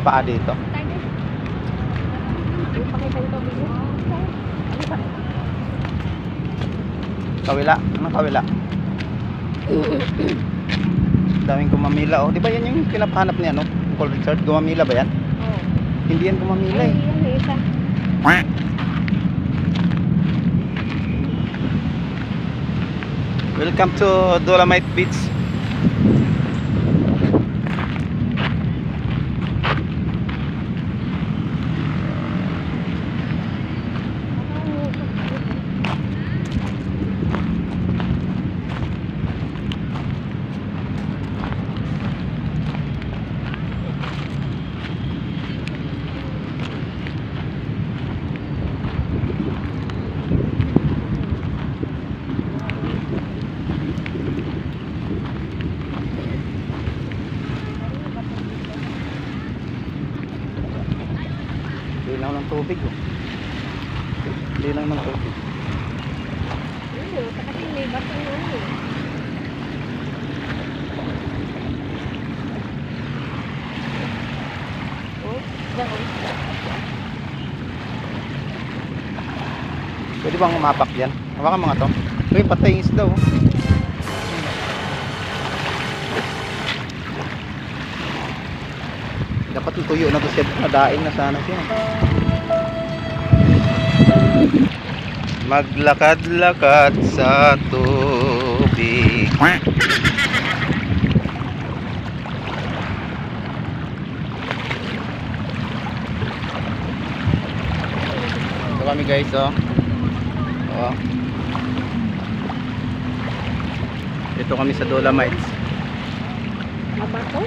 paa dito. Kawila, anong kawila? Daming gumamila oh. Di ba yan yung pinapahanap niya no? Call Richard, gumamila ba yan? Oo. Hindi yan gumamila eh. Ay, yan isa. Welcome to Dolomite Beach. Linaw ng tubig oh. Linaw ng tubig. Kasi may bato na eh. Oh, dahon. Pwede bang umapak yan? Hawakan mga to. Uy, patay yung isda oh. Dapat tuyo na to siya. Nadaing na sana siya. Maglakad-lakad sa tubig. Ito kami guys oh. Oh. Ito kami sa Dolomites. Mabato?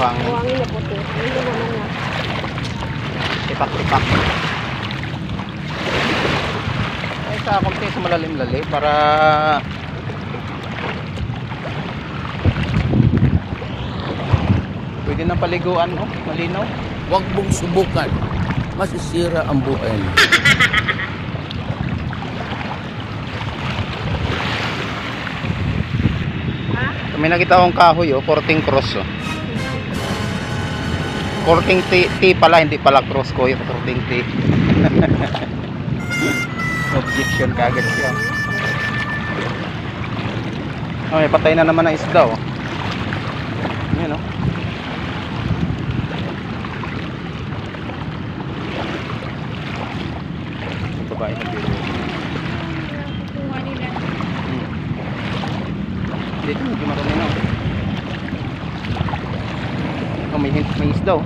Buwangin. Buwangin na puti. Hindi naman na. Ipak-ipak. Ay sa konti sa malalim-lali para pwede na paliguan oh, malinaw. Huwag mong subukan. Masisira ang buhay mo. May nakita akong kahoy oh, Korting cross oh. Korting T pala, hindi pala cross ko yung Korting T. Objection kagad siya. Oh, patay na naman ang isda oh. Yan oh. Babae na biro. Dito medyo marami na oh. May isda oh.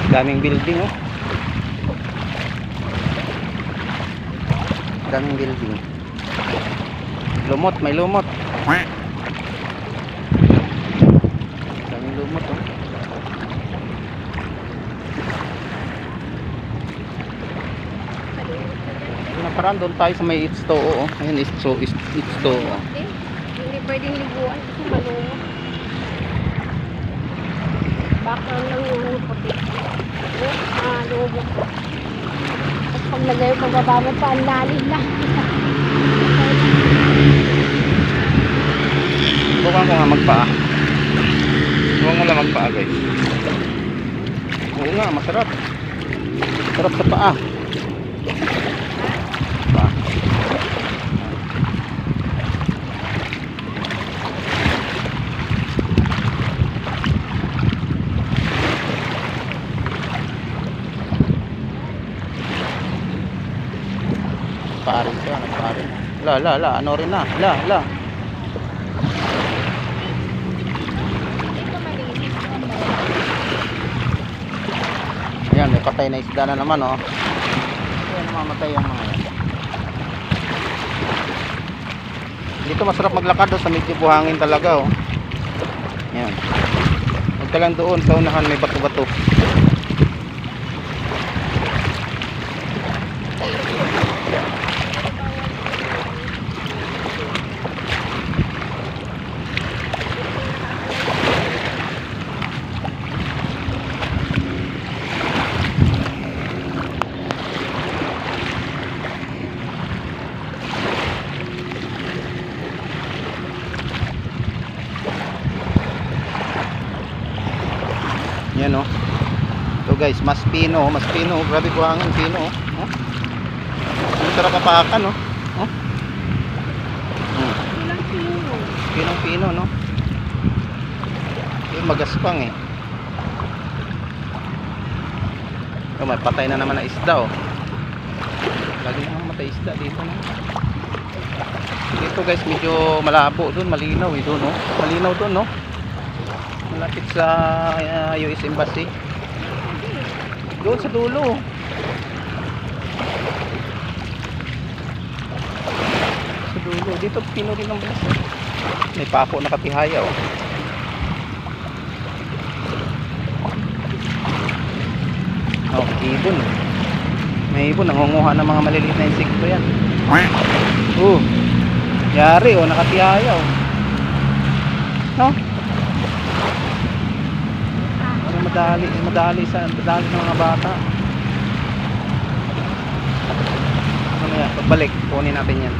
Daming building oh. Daming building. Lumot, may lumot. Daming lumot oh. Naparaan doon tayo sa may It's To oh. Ayun It's To oh. Hindi pwedeng liguan kasi malumot. Background lang yung puti. Lubog ko. At pag nagay yung pababa mo pa, ang lalim na. Bukan ko nga magpaa. Bukan ko lang magpaa guys. Oo nga, masarap. Sarap sa paa. Paa. Parin siya, nagparin. Ano rin na. Yan, may patay na isda na naman oh. mamamatay ang mga yan. Dito masarap maglakad sa medyo buhangin talaga oh. Yan. Huwag ka lang doon sa unahan, may bato-bato. Yan oh. So guys, mas pino, grabe buhangin pino oh. Oh. Ang sarap kapakan oh. Oh. Ilang kilo. Pinong pino no. Yung magaspang eh. Oh, may patay na naman na isda oh. Lagi na matay isda dito no. Dito guys, medyo malabo doon, malinaw eh doon oh. Malinaw doon no. Malapit sa US Embassy. Doon sa dulo. Sa dulo. Dito pino rin ang balas. May pako na katihaya oh. Oh, ibon. May ibon. Nangunguha ng mga maliliit na insekto yan. Yari oh, nakatihaya oh. No? Madali ng mga bata. Ano yan? Pagbalik, kunin natin yan.